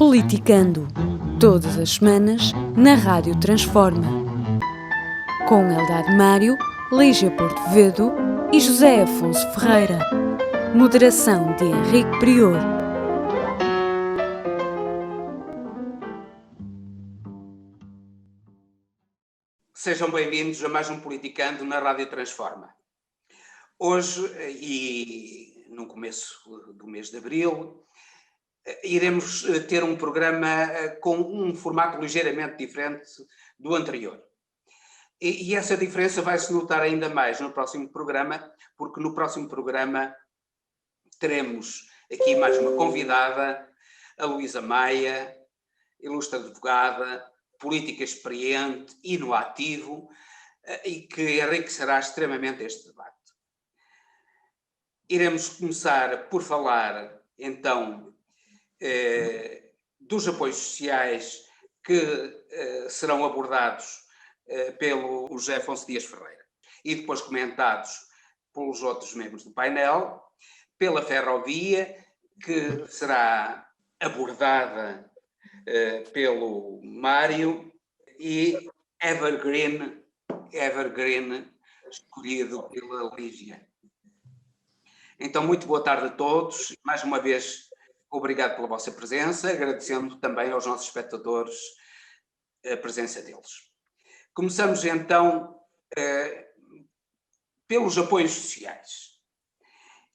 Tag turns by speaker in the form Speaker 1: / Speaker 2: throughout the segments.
Speaker 1: Politicando, todas as semanas, na Rádio Transforma. Com Eldad Mário, Lígia Portovedo e José Afonso Ferreira. Moderação de Henrique Prior.
Speaker 2: Sejam bem-vindos a mais um Politicando na Rádio Transforma. Hoje, e no começo do mês de abril, iremos ter um programa com um formato ligeiramente diferente do anterior. E essa diferença vai se notar ainda mais no próximo programa, porque no próximo programa teremos aqui mais uma convidada, a Luísa Maia, ilustre advogada, política experiente e no ativo, e que enriquecerá extremamente este debate. Iremos começar por falar, então, dos apoios sociais que serão abordados pelo José Afonso Dias Ferreira e depois comentados pelos outros membros do painel, pela ferrovia, que será abordada pelo Mário, e Evergreen escolhido pela Lígia. Então, muito boa tarde a todos. Mais uma vez, obrigado pela vossa presença, agradecendo também aos nossos espectadores a presença deles. Começamos então pelos apoios sociais.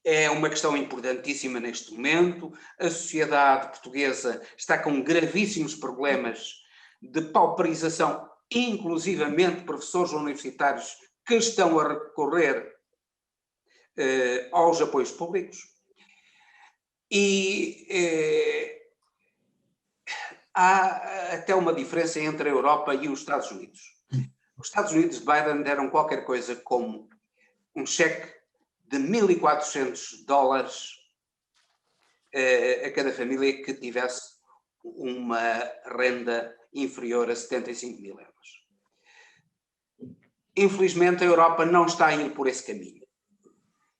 Speaker 2: É uma questão importantíssima neste momento. A sociedade portuguesa está com gravíssimos problemas de pauperização, inclusivamente professores universitários que estão a recorrer aos apoios públicos. E há até uma diferença entre a Europa e os Estados Unidos. Os Estados Unidos de Biden deram qualquer coisa como um cheque de $1.400 a cada família que tivesse uma renda inferior a 75.000 euros. Infelizmente, a Europa não está a ir por esse caminho.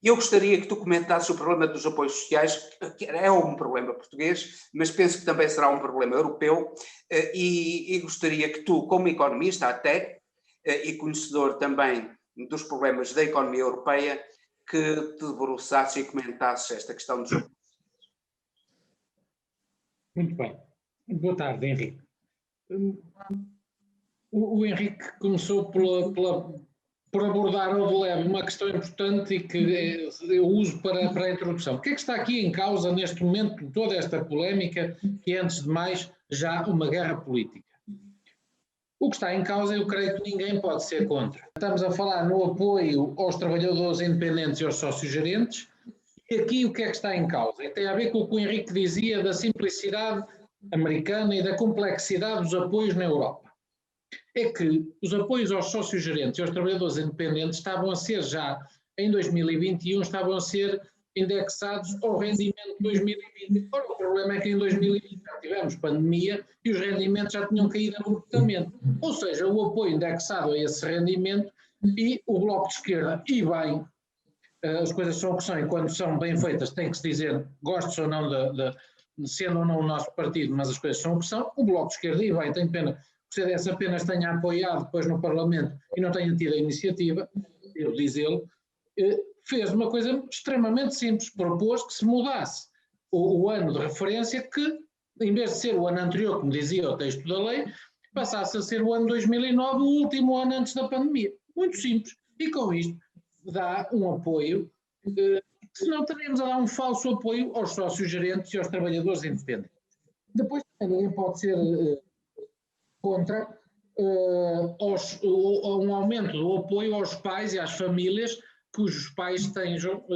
Speaker 2: Eu gostaria que tu comentasses o problema dos apoios sociais, que é um problema português, mas penso que também será um problema europeu, e gostaria que tu, como economista até, e conhecedor também dos problemas da economia europeia, que te debruçasses e comentasses esta questão dos apoios.
Speaker 3: Muito bem. Boa tarde, Henrique. O Henrique começou por abordar ao de leve uma questão importante e que eu uso para a introdução. O que é que está aqui em causa neste momento, toda esta polémica, que é, antes de mais, já uma guerra política? O que está em causa, eu creio que ninguém pode ser contra. Estamos a falar no apoio aos trabalhadores independentes e aos sócios-gerentes. E aqui o que é que está em causa? E tem a ver com o que o Henrique dizia da simplicidade americana e da complexidade dos apoios na Europa. É que os apoios aos sócios-gerentes e aos trabalhadores independentes estavam a ser já, em 2021, estavam a ser indexados ao rendimento de 2020. Ora, o problema é que em 2020 já tivemos pandemia e os rendimentos já tinham caído abruptamente. Ou seja, o apoio indexado a esse rendimento, e o Bloco de Esquerda, e bem, as coisas são o que são, e quando são bem feitas tem que se dizer, gostes ou não sendo ou não o nosso partido, mas as coisas são o que são. O Bloco de Esquerda, e bem, tem pena que o CDS apenas tenha apoiado depois no Parlamento e não tenha tido a iniciativa, eu dizê-lo, fez uma coisa extremamente simples, propôs que se mudasse o ano de referência, que em vez de ser o ano anterior, como dizia o texto da lei, passasse a ser o ano 2009, o último ano antes da pandemia. Muito simples. E com isto dá um apoio, senão teríamos a dar um falso apoio aos sócios-gerentes e aos trabalhadores independentes. Depois ninguém pode ser contra um aumento do apoio aos pais e às famílias cujos pais estejam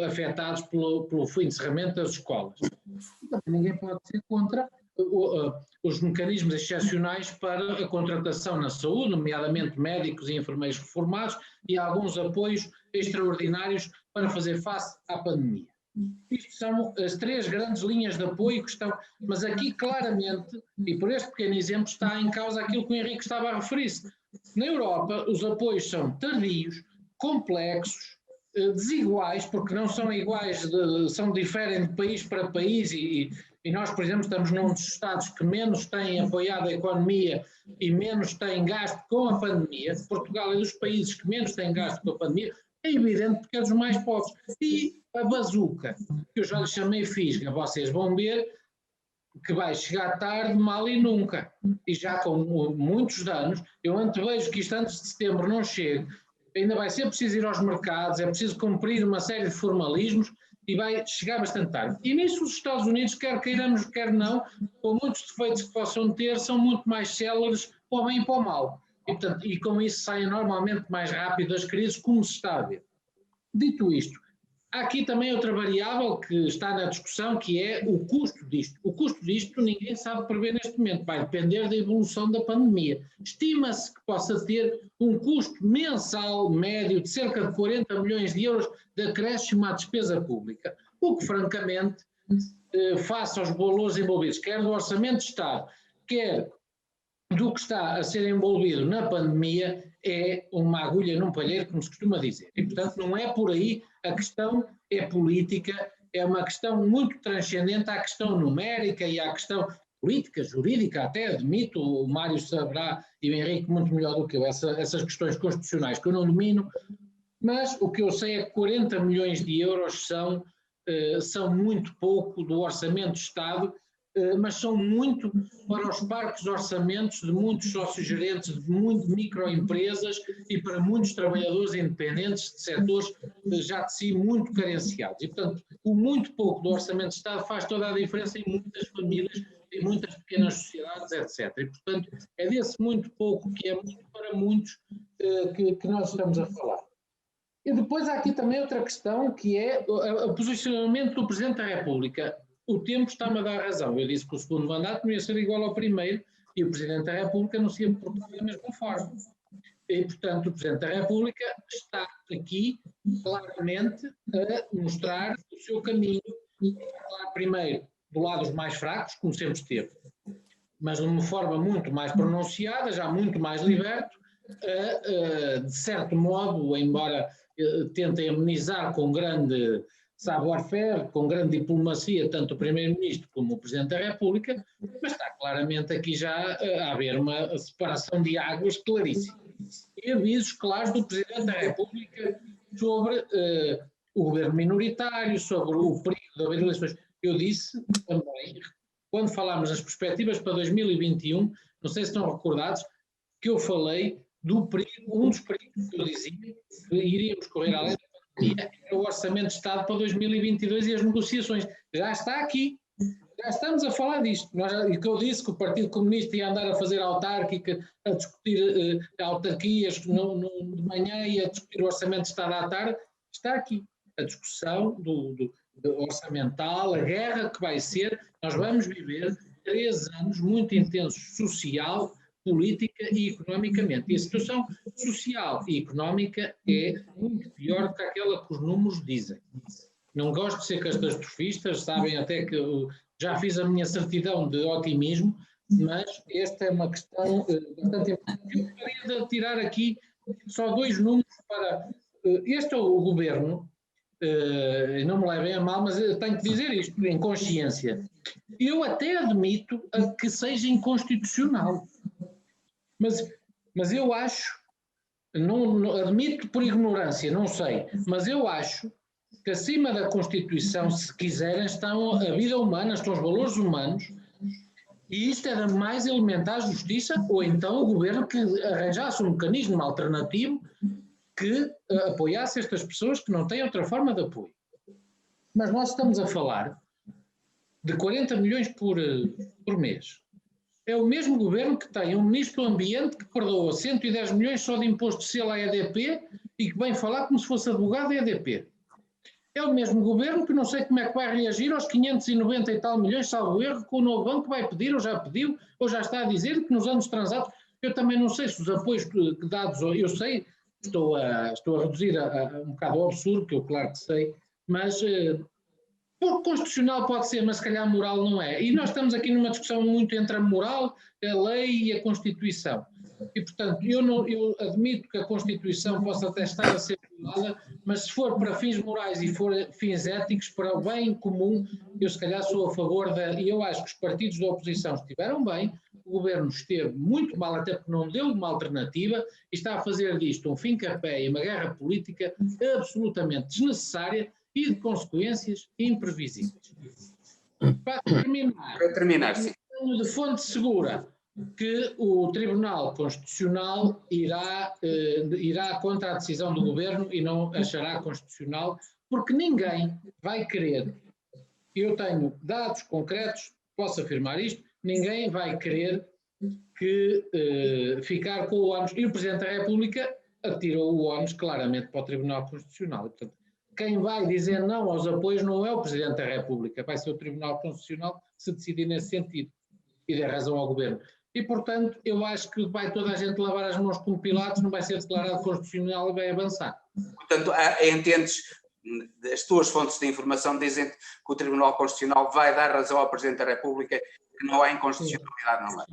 Speaker 3: afetados pelo fim de encerramento das escolas. E também ninguém pode ser contra os mecanismos excepcionais para a contratação na saúde, nomeadamente médicos e enfermeiros reformados, e alguns apoios extraordinários para fazer face à pandemia. Isto são as três grandes linhas de apoio que estão, mas aqui claramente, e por este pequeno exemplo, está em causa aquilo que o Henrique estava a referir-se. Na Europa, os apoios são tardios, complexos, desiguais, porque não são iguais, diferem de país para país e E nós, por exemplo, estamos num dos estados que menos têm apoiado a economia e menos têm gasto com a pandemia. Portugal é dos países que menos têm gasto com a pandemia. É evidente porque é dos mais pobres. E a bazuca, que eu já lhe chamei fisga, vocês vão ver que vai chegar tarde, mal e nunca. E já com muitos danos, eu antevejo que isto antes de setembro não chegue, ainda vai ser preciso ir aos mercados, é preciso cumprir uma série de formalismos e vai chegar bastante tarde. E nisso os Estados Unidos, quer queiramos, quer não, com muitos defeitos que possam ter, são muito mais céleres para o bem e para o mal. E, portanto, e com isso saem normalmente mais rápido das crises, como se está a ver. Dito isto, há aqui também outra variável que está na discussão, que é o custo disto. O custo disto ninguém sabe prever neste momento, vai depender da evolução da pandemia. Estima-se que possa ter um custo mensal médio de cerca de 40 milhões de euros de acréscimo à despesa pública, o que francamente, face aos valores envolvidos, quer do Orçamento de Estado, quer do que está a ser envolvido na pandemia, é uma agulha num palheiro, como se costuma dizer. E, portanto, não é por aí, a questão é política, é uma questão muito transcendente à questão numérica e à questão política, jurídica, até admito, o Mário saberá e o Henrique muito melhor do que eu, essas questões constitucionais que eu não domino, mas o que eu sei é que 40 milhões de euros são muito pouco do Orçamento de Estado, mas são muito para os parques de orçamentos de muitos sócios-gerentes, de microempresas e para muitos trabalhadores independentes de setores já de si muito carenciados. E, portanto, o muito pouco do Orçamento de Estado faz toda a diferença em muitas famílias, em muitas pequenas sociedades, etc. E, portanto, é desse muito pouco, que é muito para muitos, que nós estamos a falar. E depois há aqui também outra questão, que é o posicionamento do Presidente da República. O tempo está-me a dar razão. Eu disse que o segundo mandato não ia ser igual ao primeiro e o Presidente da República não se ia portar da mesma forma. E, portanto, o Presidente da República está aqui claramente a mostrar o seu caminho. Falar primeiro do lado dos mais fracos, como sempre esteve, mas de uma forma muito mais pronunciada, já muito mais liberto, de certo modo, embora tentem amenizar com grande savoir-faire, com grande diplomacia, tanto o Primeiro-Ministro como o Presidente da República, mas está claramente aqui já a haver uma separação de águas claríssima. E avisos claros do Presidente da República sobre o governo minoritário, sobre o perigo de haver eleições. Eu disse também, quando falámos das perspectivas para 2021, não sei se estão recordados, que eu falei do perigo, um dos perigos que eu dizia, que iríamos correr além da pandemia, era o Orçamento de Estado para 2022 e as negociações. Já está aqui, já estamos a falar disto. E que eu disse que o Partido Comunista ia andar a fazer autárquica, a discutir autarquias de manhã e a discutir o Orçamento de Estado à tarde, está aqui. A discussão do orçamental, a guerra que vai ser, nós vamos viver 3 anos muito intensos social, política e economicamente. E a situação social e económica é muito pior do que aquela que os números dizem. Não gosto de ser catastrofista, sabem até que eu já fiz a minha certidão de otimismo, mas esta é uma questão bastante importante. Eu gostaria de tirar aqui só 2 números para... Este é o governo, não me levem a mal, mas eu tenho que dizer isto em consciência. Eu até admito que seja inconstitucional. Mas eu acho, não admito por ignorância, não sei, mas eu acho que acima da Constituição, se quiserem, estão a vida humana, estão os valores humanos, e isto é da mais elementar justiça, ou então o governo que arranjasse um mecanismo alternativo que apoiasse estas pessoas que não têm outra forma de apoio. Mas nós estamos a falar de 40 milhões por mês. É o mesmo governo que tem um Ministro do Ambiente que perdoa 110 milhões só de imposto de selo à EDP e que vem falar como se fosse advogado da EDP. É o mesmo governo que não sei como é que vai reagir aos 590 e tal milhões, salvo erro, que o novo banco vai pedir, ou já pediu, ou já está a dizer que nos anos transados, eu também não sei se os apoios dados, eu sei, estou a reduzir a um bocado ao absurdo, que eu claro que sei, mas... Por constitucional pode ser, mas se calhar moral não é. E nós estamos aqui numa discussão muito entre a moral, a lei e a Constituição. E, portanto, eu admito que a Constituição possa até estar a ser privada, mas se for para fins morais e for fins éticos, para o bem comum, eu se calhar sou a favor e eu acho que os partidos da oposição estiveram bem, o governo esteve muito mal, até porque não deu uma alternativa e está a fazer disto um fim-café e uma guerra política absolutamente desnecessária e de consequências imprevisíveis. Para terminar,
Speaker 2: sim.
Speaker 3: tenho de fonte segura que o Tribunal Constitucional irá contra a decisão do Governo e não achará constitucional, porque ninguém vai querer, eu tenho dados concretos, posso afirmar isto, ninguém vai querer ficar com o ónus, e o Presidente da República atirou o ónus claramente para o Tribunal Constitucional. E, portanto, quem vai dizer não aos apoios não é o Presidente da República, vai ser o Tribunal Constitucional se decidir nesse sentido e der razão ao Governo. E, portanto, eu acho que vai toda a gente lavar as mãos como Pilatos, não vai ser declarado constitucional e vai avançar.
Speaker 2: Portanto, entendes, as tuas fontes de informação dizem que o Tribunal Constitucional vai dar razão ao Presidente da República que não há inconstitucionalidade, não é?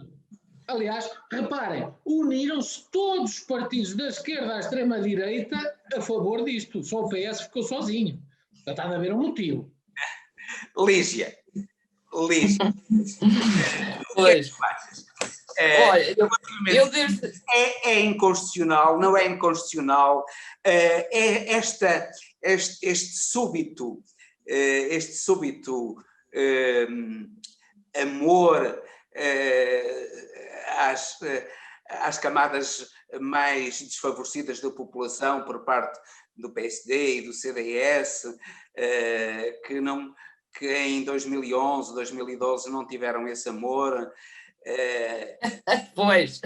Speaker 3: Aliás, reparem, uniram-se todos os partidos da esquerda à extrema-direita a favor disto. Só o PS ficou sozinho. Está a haver um motivo.
Speaker 2: Lígia.
Speaker 4: Pois. Olha,
Speaker 2: é inconstitucional, não é inconstitucional. Este súbito amor às camadas mais desfavorecidas da população por parte do PSD e do CDS, que em 2011, 2012 não tiveram esse amor.
Speaker 4: Pois.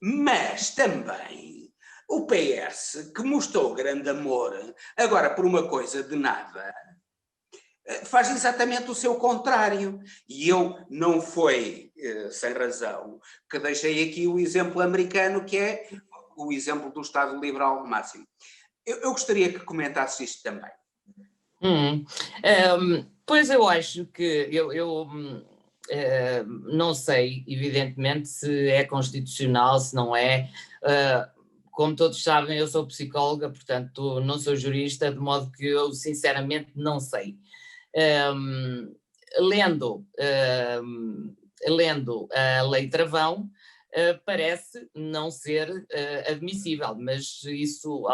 Speaker 2: Mas também o PS, que mostrou grande amor, agora por uma coisa de nada, faz exatamente o seu contrário. E eu não foi sem razão que deixei aqui o exemplo americano, que é o exemplo do Estado liberal máximo. Eu gostaria que comentasse isto também.
Speaker 4: Pois eu acho que eu não sei, evidentemente, se é constitucional, se não é. Como todos sabem, eu sou psicóloga, portanto não sou jurista, de modo que eu sinceramente não sei. Lendo a Lei Travão, parece não ser admissível, mas isso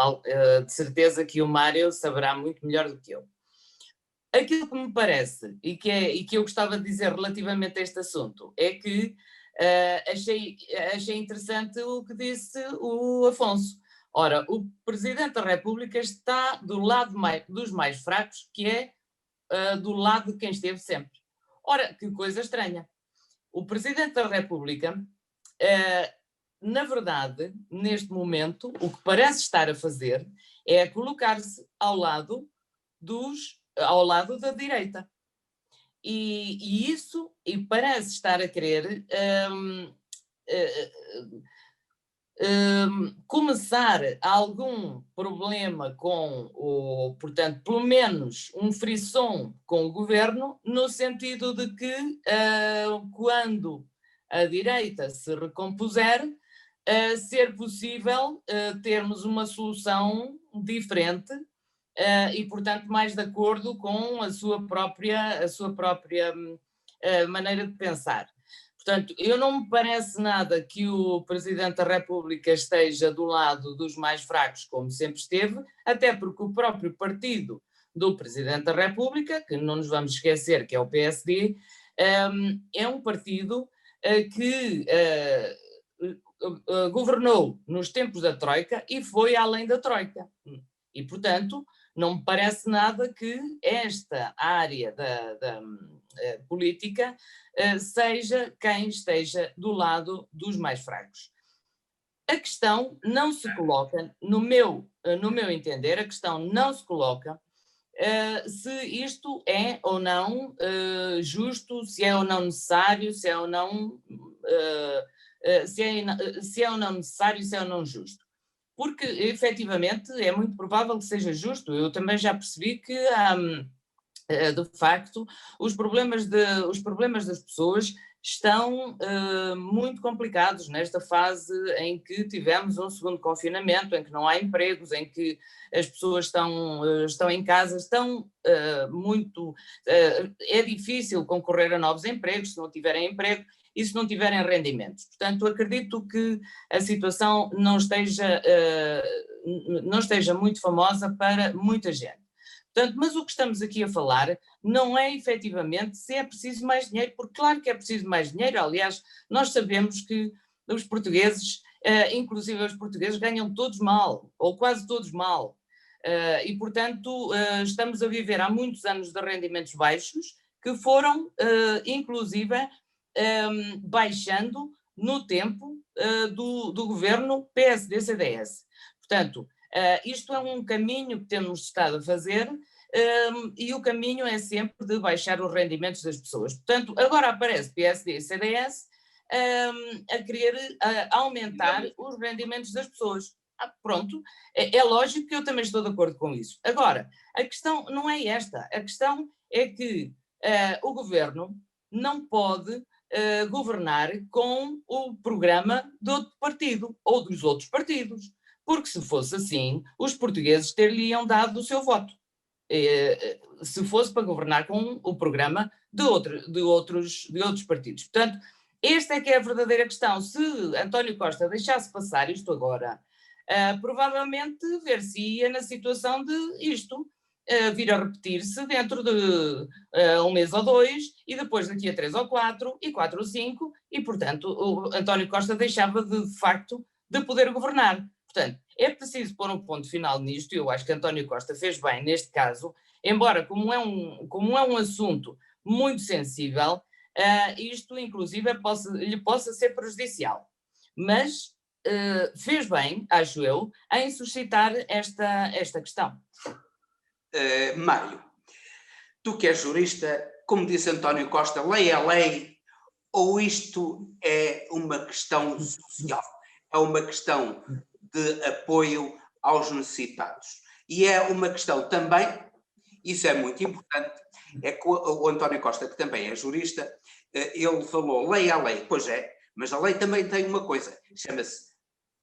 Speaker 4: de certeza que o Mário saberá muito melhor do que eu. Aquilo que me parece e que eu gostava de dizer relativamente a este assunto é que achei interessante o que disse o Afonso. Ora, o Presidente da República está do lado dos mais fracos, que é do lado de quem esteve sempre. Ora, que coisa estranha. O Presidente da República, na verdade, neste momento, o que parece estar a fazer é colocar-se ao lado da direita. E isso parece estar a querer começar algum problema portanto, pelo menos um frisson com o governo, no sentido de que quando a direita se recompuser, ser possível termos uma solução diferente e, portanto, mais de acordo com a sua própria maneira de pensar. Portanto, eu não me parece nada que o Presidente da República esteja do lado dos mais fracos, como sempre esteve, até porque o próprio partido do Presidente da República, que não nos vamos esquecer que é o PSD, é um partido que governou nos tempos da Troika e foi além da Troika. E, portanto, não me parece nada que esta área da política seja quem esteja do lado dos mais fracos. A questão não se coloca, no meu entender, a questão não se coloca se isto é ou não justo, se é ou não necessário, se é ou não necessário, se é ou não justo. Porque, efetivamente, é muito provável que seja justo. Eu também já percebi que, de facto, os problemas das pessoas estão muito complicados nesta fase em que tivemos um segundo confinamento, em que não há empregos, em que as pessoas estão em casa, é difícil concorrer a novos empregos se não tiverem emprego e se não tiverem rendimentos. Portanto, acredito que a situação não esteja muito famosa para muita gente. Portanto, mas o que estamos aqui a falar não é efetivamente se é preciso mais dinheiro, porque claro que é preciso mais dinheiro. Aliás, nós sabemos que os portugueses, inclusive os portugueses, ganham todos mal, ou quase todos mal. E, portanto, estamos a viver há muitos anos de rendimentos baixos que foram, inclusive, baixando no tempo do governo PSD-CDS. Portanto, isto é um caminho que temos estado a fazer e o caminho é sempre de baixar os rendimentos das pessoas. Portanto, agora aparece PSD e CDS a querer aumentar os rendimentos das pessoas. Pronto, é lógico que eu também estou de acordo com isso. Agora, a questão não é esta, a questão é que o governo não pode governar com o programa do outro partido ou dos outros partidos. Porque se fosse assim, os portugueses ter-lhe-iam dado o seu voto, se fosse para governar com o programa de outros partidos. Portanto, esta é que é a verdadeira questão. Se António Costa deixasse passar isto agora, provavelmente ver-se-ia na situação de isto vir a repetir-se dentro de um mês ou dois, e depois daqui a 3 ou 4, e 4 ou 5, e portanto o António Costa deixava de facto de poder governar. Portanto, é preciso pôr um ponto final nisto, e eu acho que António Costa fez bem neste caso, embora como é um assunto muito sensível, isto inclusive lhe possa ser prejudicial. Mas fez bem, acho eu, em suscitar esta questão.
Speaker 2: Mário, tu que és jurista, como disse António Costa, lei é lei, ou isto é uma questão social? É uma questão de apoio aos necessitados. E é uma questão também, isso é muito importante, é que o António Costa, que também é jurista, ele falou lei à lei. Pois é, mas a lei também tem uma coisa, chama-se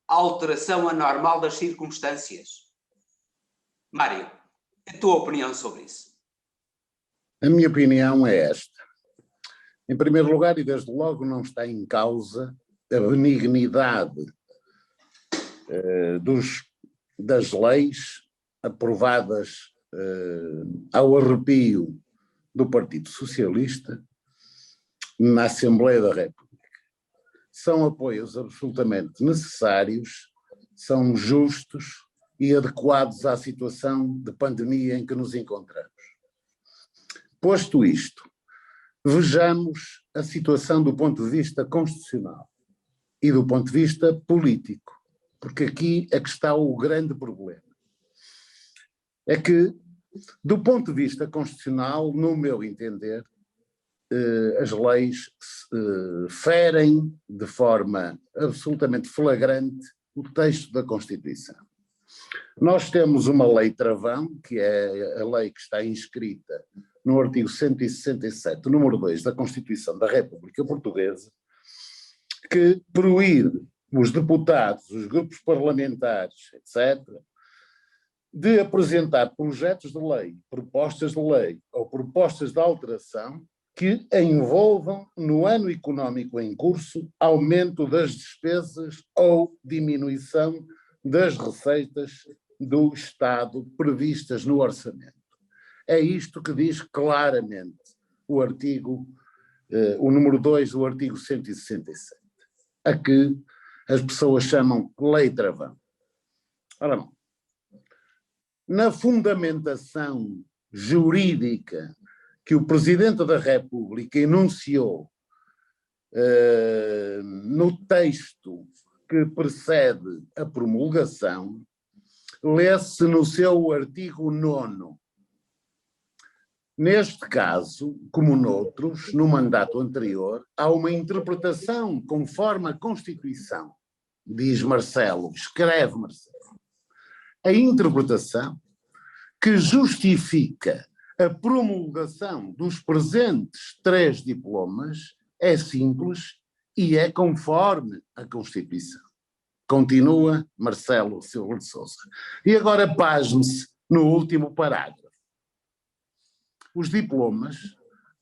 Speaker 2: alteração anormal das circunstâncias. Mário, a tua opinião sobre isso?
Speaker 5: A minha opinião é esta. Em primeiro lugar, e desde logo não está em causa a benignidade das leis aprovadas ao arrepio do Partido Socialista na Assembleia da República. São apoios absolutamente necessários, são justos e adequados à situação de pandemia em que nos encontramos. Posto isto, vejamos a situação do ponto de vista constitucional e do ponto de vista político, porque aqui é que está o grande problema. É que, do ponto de vista constitucional, no meu entender, as leis ferem de forma absolutamente flagrante o texto da Constituição. Nós temos uma lei travão, que é a lei que está inscrita no artigo 167, número 2 da Constituição da República Portuguesa, que proíbe os deputados, os grupos parlamentares, etc., de apresentar projetos de lei, propostas de lei ou propostas de alteração que envolvam, no ano económico em curso, aumento das despesas ou diminuição das receitas do Estado previstas no orçamento. É isto que diz claramente o número 2 do artigo 167, a que as pessoas chamam lei travão. Ora bom, na fundamentação jurídica que o Presidente da República enunciou no texto que precede a promulgação, lê-se no seu artigo 9º. Neste caso, como noutros, no mandato anterior, há uma interpretação conforme a Constituição, diz Marcelo, escreve Marcelo. A interpretação que justifica a promulgação dos presentes 3 diplomas é simples e é conforme a Constituição. Continua Marcelo Silva de Sousa. E agora pasme-se no último parágrafo. Os diplomas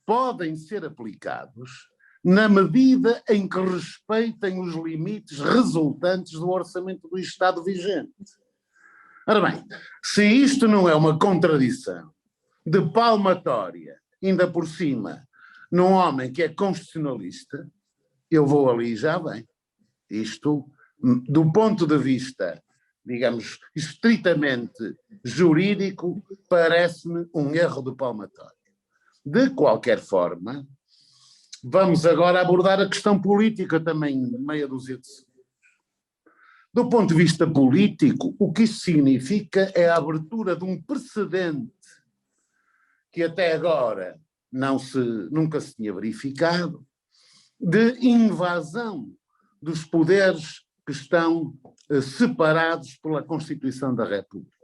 Speaker 5: podem ser aplicados na medida em que respeitem os limites resultantes do orçamento do Estado vigente. Ora bem, se isto não é uma contradição de palmatória, ainda por cima, num homem que é constitucionalista, eu vou ali e já bem. Isto, do ponto de vista, digamos, estritamente jurídico, parece-me um erro de palmatória. De qualquer forma, vamos agora abordar a questão política também, meia dúzia de segundos. Do ponto de vista político, o que isso significa é a abertura de um precedente que até agora nunca se tinha verificado, de invasão dos poderes que estão separados pela Constituição da República,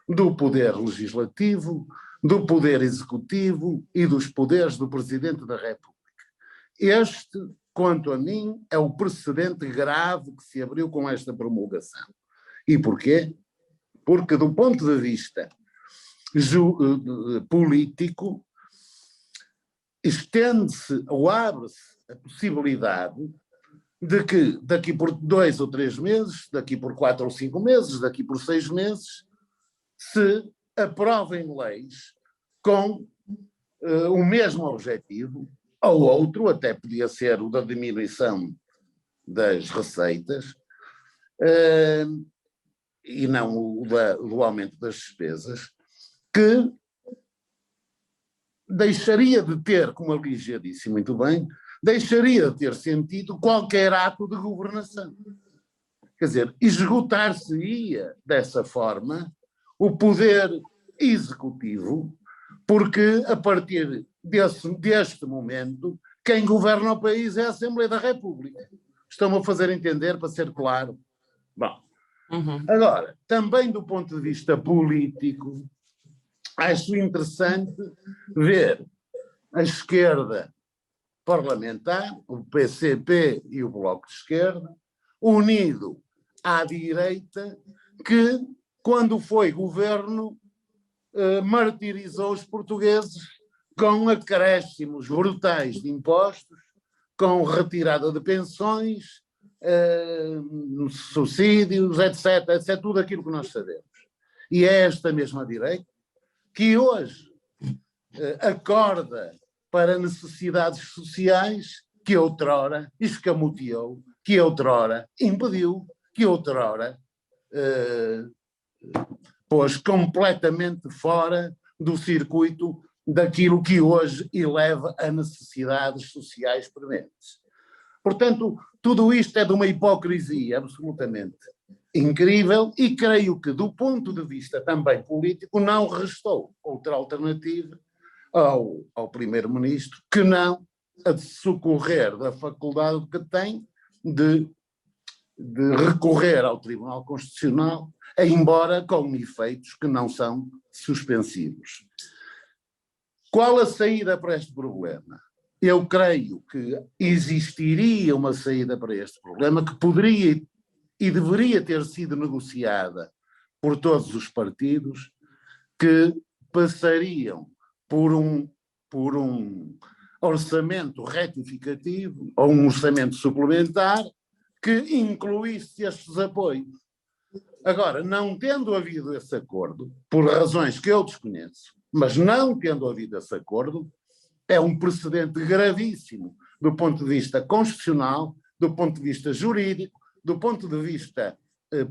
Speaker 5: do poder legislativo, do poder executivo e dos poderes do Presidente da República. Este, quanto a mim, é o precedente grave que se abriu com esta promulgação. E porquê? Porque, do ponto de vista político, estende-se ou abre-se a possibilidade de que daqui por 2 ou 3 meses, daqui por 4 ou 5 meses, daqui por 6 meses, se aprovem leis com o mesmo objetivo, ou outro, até podia ser o da diminuição das receitas, e não do aumento das despesas, que deixaria de ter, como a Lígia disse muito bem, deixaria de ter sentido qualquer ato de governação. Quer dizer, esgotar-se-ia dessa forma o poder executivo, porque a partir deste momento quem governa o país é a Assembleia da República. Estão-me a fazer entender, para ser claro? Bom, agora, também do ponto de vista político, acho interessante ver a esquerda parlamentar, o PCP e o Bloco de Esquerda, unido à direita, que, quando foi governo, martirizou os portugueses com acréscimos brutais de impostos, com retirada de pensões, subsídios, etc., etc., tudo aquilo que nós sabemos. E é esta mesma direita que hoje acorda para necessidades sociais que outrora escamoteou, que outrora impediu, que outrora pôs completamente fora do circuito daquilo que hoje eleva a necessidades sociais prementes. Portanto, tudo isto é de uma hipocrisia absolutamente incrível e creio que, do ponto de vista também político, não restou outra alternativa ao primeiro-ministro que não a de socorrer da faculdade que tem de recorrer ao Tribunal Constitucional, embora com efeitos que não são suspensivos. Qual a saída para este problema? Eu creio que existiria uma saída para este problema que poderia e deveria ter sido negociada por todos os partidos, que passariam por um orçamento retificativo ou um orçamento suplementar que incluísse estes apoios. Agora, não tendo havido esse acordo, por razões que eu desconheço, mas não tendo havido esse acordo, é um precedente gravíssimo do ponto de vista constitucional, do ponto de vista jurídico, do ponto de vista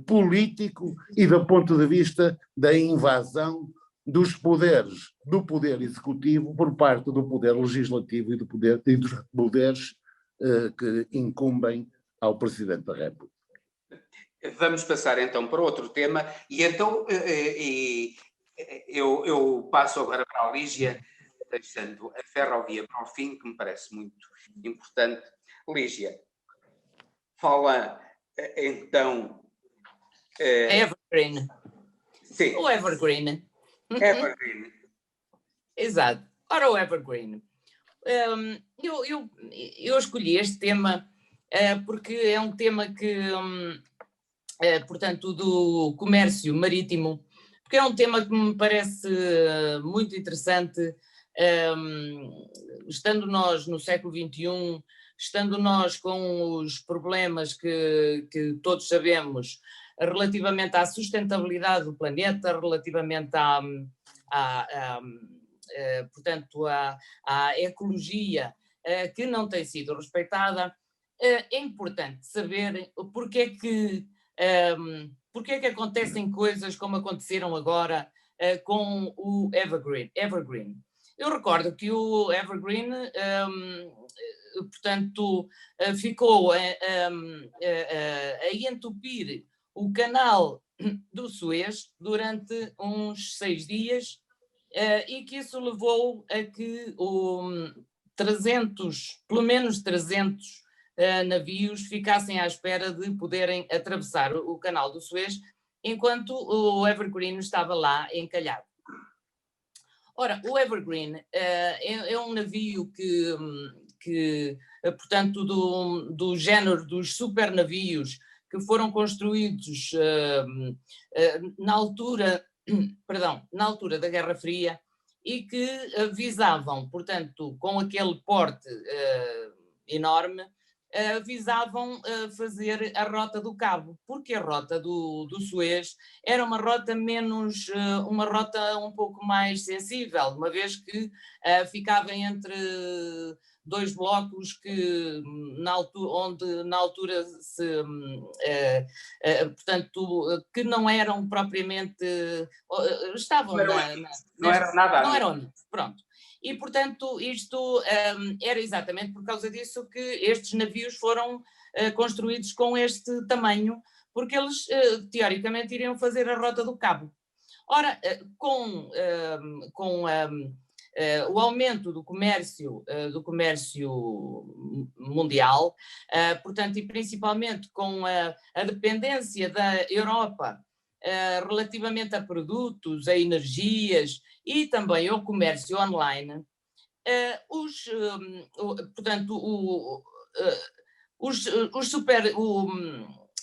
Speaker 5: político e do ponto de vista da invasão dos poderes, do poder executivo por parte do poder legislativo e dos poderes que incumbem ao Presidente da República.
Speaker 2: Vamos passar então para outro tema, e então eu passo agora para a Lígia, deixando a ferrovia para o fim, que me parece muito importante. Lígia, fala então...
Speaker 4: Evergreen.
Speaker 2: Sim.
Speaker 4: O Evergreen.
Speaker 2: Evergreen.
Speaker 4: Exato. Ora, o Evergreen. eu escolhi este tema porque é um tema que, portanto, do comércio marítimo, porque é um tema que me parece muito interessante, estando nós no século XXI, estando nós com os problemas que todos sabemos relativamente à sustentabilidade do planeta, relativamente portanto, à ecologia que não tem sido respeitada, é importante saber porque é que acontecem coisas como aconteceram agora com o Evergreen. Eu recordo que o Evergreen, portanto, ficou a entupir o canal do Suez durante uns 6 dias e que isso levou a que pelo menos 300 navios ficassem à espera de poderem atravessar o canal do Suez enquanto o Evergreen estava lá encalhado. Ora, o Evergreen é um navio que portanto, do género dos supernavios que foram construídos na altura da Guerra Fria e que visavam, portanto, com aquele porte enorme, visavam fazer a rota do Cabo, porque a rota do Suez era uma rota uma rota um pouco mais sensível, uma vez que ficava entre 2 blocos onde na altura portanto, que não eram propriamente, estavam
Speaker 2: não era nada.
Speaker 4: Não eram, pronto. E, portanto, isto era exatamente por causa disso que estes navios foram construídos com este tamanho, porque eles, teoricamente, iriam fazer a rota do Cabo. Ora, com o aumento do comércio mundial, portanto, e principalmente com a dependência da Europa relativamente a produtos, a energias e também ao comércio online,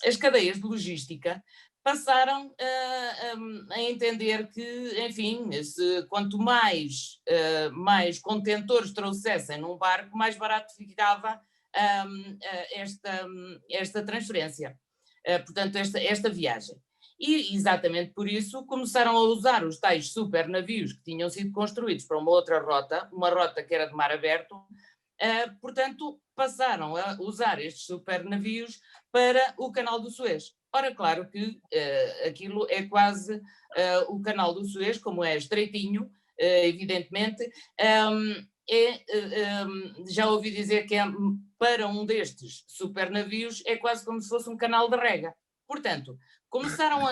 Speaker 4: as cadeias de logística passaram a entender que, enfim, quanto mais contentores trouxessem num barco, mais barato ficava esta transferência, portanto, esta viagem. E exatamente por isso começaram a usar os tais supernavios que tinham sido construídos para uma outra rota, uma rota que era de mar aberto, portanto passaram a usar estes supernavios para o canal do Suez. Ora, claro que aquilo é quase o canal do Suez, como é estreitinho, evidentemente, já ouvi dizer que para um destes supernavios é quase como se fosse um canal de rega. Portanto, começaram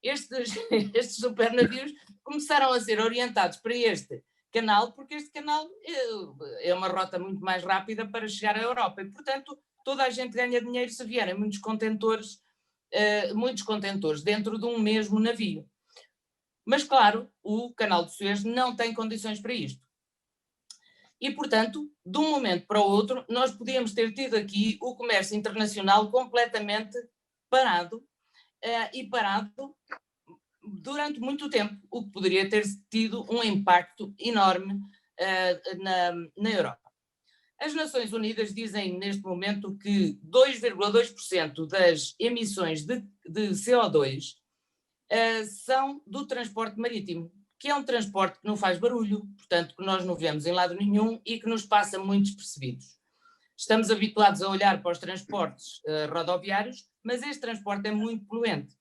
Speaker 4: estes supernavios começaram a ser orientados para este canal, porque este canal é uma rota muito mais rápida para chegar à Europa e, portanto, toda a gente ganha dinheiro se vierem muitos contentores dentro de um mesmo navio. Mas, claro, o canal de Suez não tem condições para isto. E, portanto, de um momento para o outro, nós podíamos ter tido aqui o comércio internacional completamente parado e parado durante muito tempo, o que poderia ter tido um impacto enorme na Europa. As Nações Unidas dizem neste momento que 2,2% das emissões de CO2 são do transporte marítimo, que é um transporte que não faz barulho, portanto que nós não vemos em lado nenhum e que nos passa muito despercebidos. Estamos habituados a olhar para os transportes rodoviários, mas este transporte é muito poluente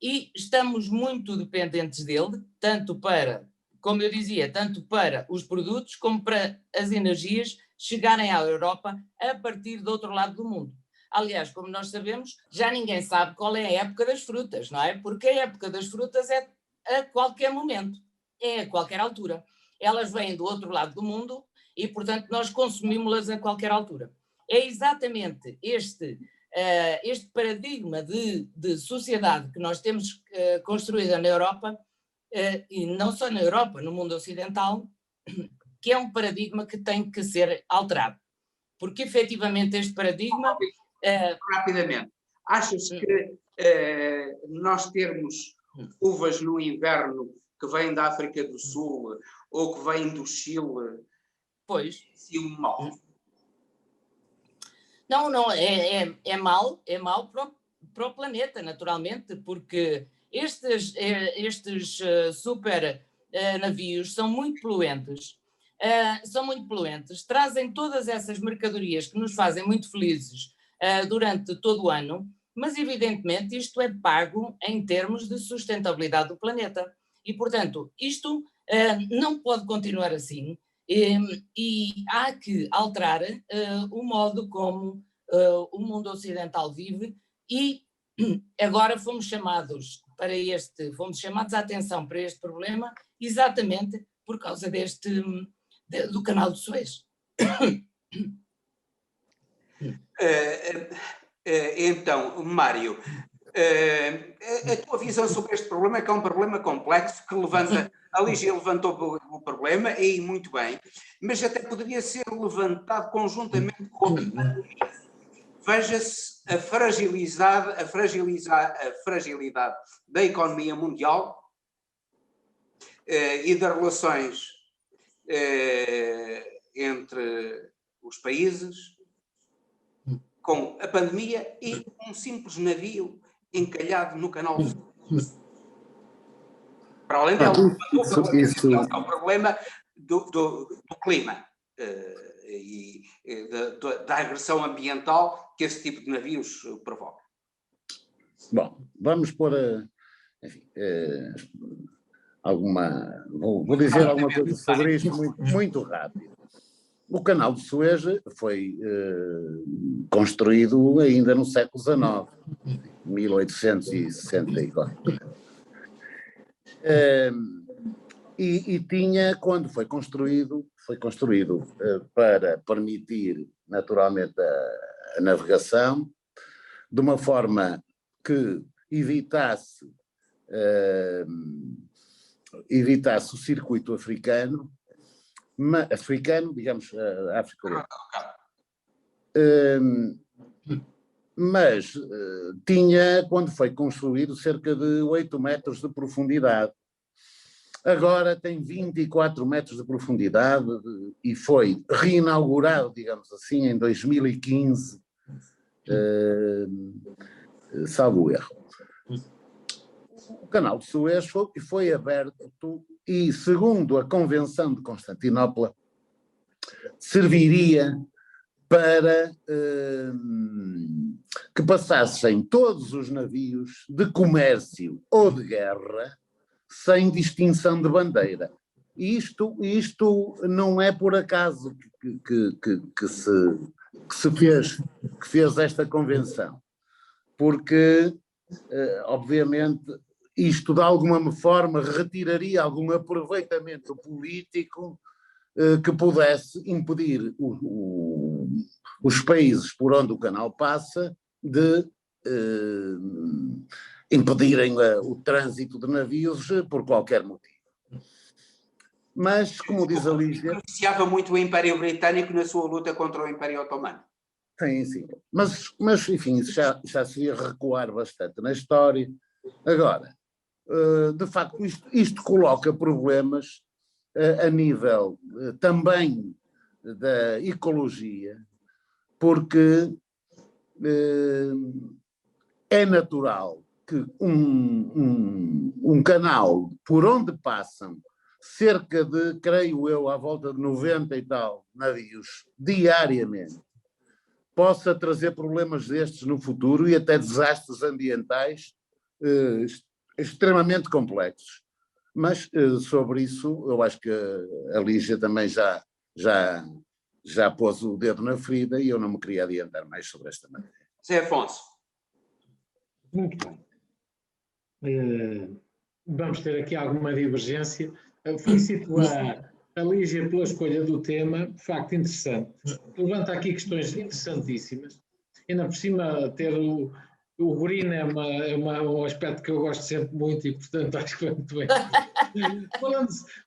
Speaker 4: e estamos muito dependentes dele, tanto para, como eu dizia, tanto para os produtos como para as energias chegarem à Europa a partir do outro lado do mundo. Aliás, como nós sabemos, já ninguém sabe qual é a época das frutas, não é? Porque a época das frutas é a qualquer momento, é a qualquer altura. Elas vêm do outro lado do mundo e, portanto, nós consumimos-las a qualquer altura. É exatamente este paradigma de sociedade que nós temos construída na Europa, e não só na Europa, no mundo ocidental, que é um paradigma que tem que ser alterado. Porque, efetivamente, este paradigma...
Speaker 2: Rapidamente, achas que nós termos uvas no inverno que vêm da África do Sul ou que vêm do Chile,
Speaker 4: pois,
Speaker 2: se o mal?
Speaker 4: Não, é mau para o planeta, naturalmente, porque estes super navios são muito poluentes. Trazem todas essas mercadorias que nos fazem muito felizes durante todo o ano, mas evidentemente isto é pago em termos de sustentabilidade do planeta. E, portanto, isto não pode continuar assim e há que alterar o modo como o mundo ocidental vive e agora fomos chamados à atenção para este problema exatamente por causa do canal de Suez.
Speaker 2: Então, Mário, a tua visão sobre este problema é que é um problema complexo que levanta, a Lígia levantou o problema, e muito bem, mas até poderia ser levantado conjuntamente com a pandemia. Veja-se a fragilidade da economia mundial e das relações entre os países com a pandemia e um simples navio encalhado no canal de Suez. Para além dela, é o problema do clima e da agressão ambiental que esse tipo de navios provoca.
Speaker 5: Bom, vamos pôr vou dizer alguma coisa sobre isto muito rápido. O canal de Suez foi construído ainda no século XIX, 1864. E tinha, quando foi construído para permitir naturalmente a navegação de uma forma que evitasse o circuito africano, digamos, a África. Mas tinha, quando foi construído, cerca de 8 metros de profundidade. Agora tem 24 metros de profundidade e foi reinaugurado, digamos assim, em 2015, salvo erro. O canal de Suez foi aberto e, segundo a Convenção de Constantinopla, serviria para que passassem todos os navios de comércio ou de guerra sem distinção de bandeira. E isto não é por acaso que se fez esta convenção, porque, obviamente, isto de alguma forma retiraria algum aproveitamento político que pudesse impedir os países por onde o canal passa de impedirem o trânsito de navios por qualquer motivo. Mas, como diz a Lígia...
Speaker 2: Beneficiava muito o Império Britânico na sua luta contra o Império Otomano.
Speaker 5: Sim. Mas enfim, isso já se ia recuar bastante na história. Agora, de facto, isto coloca problemas a nível também da ecologia, porque é natural que um canal por onde passam cerca de, creio eu, à volta de 90 e tal navios diariamente, possa trazer problemas destes no futuro e até desastres ambientais extremamente complexos. Mas sobre isso eu acho que a Lígia também já pôs o dedo na ferida e eu não me queria adiantar mais sobre esta matéria.
Speaker 2: Zé Afonso.
Speaker 3: Muito bem. Vamos ter aqui alguma divergência. Felicito a Lígia pela escolha do tema, de facto interessante. Levanta aqui questões interessantíssimas. Ainda por cima, ter o green é um aspecto que eu gosto sempre muito e, portanto, acho que foi muito bem.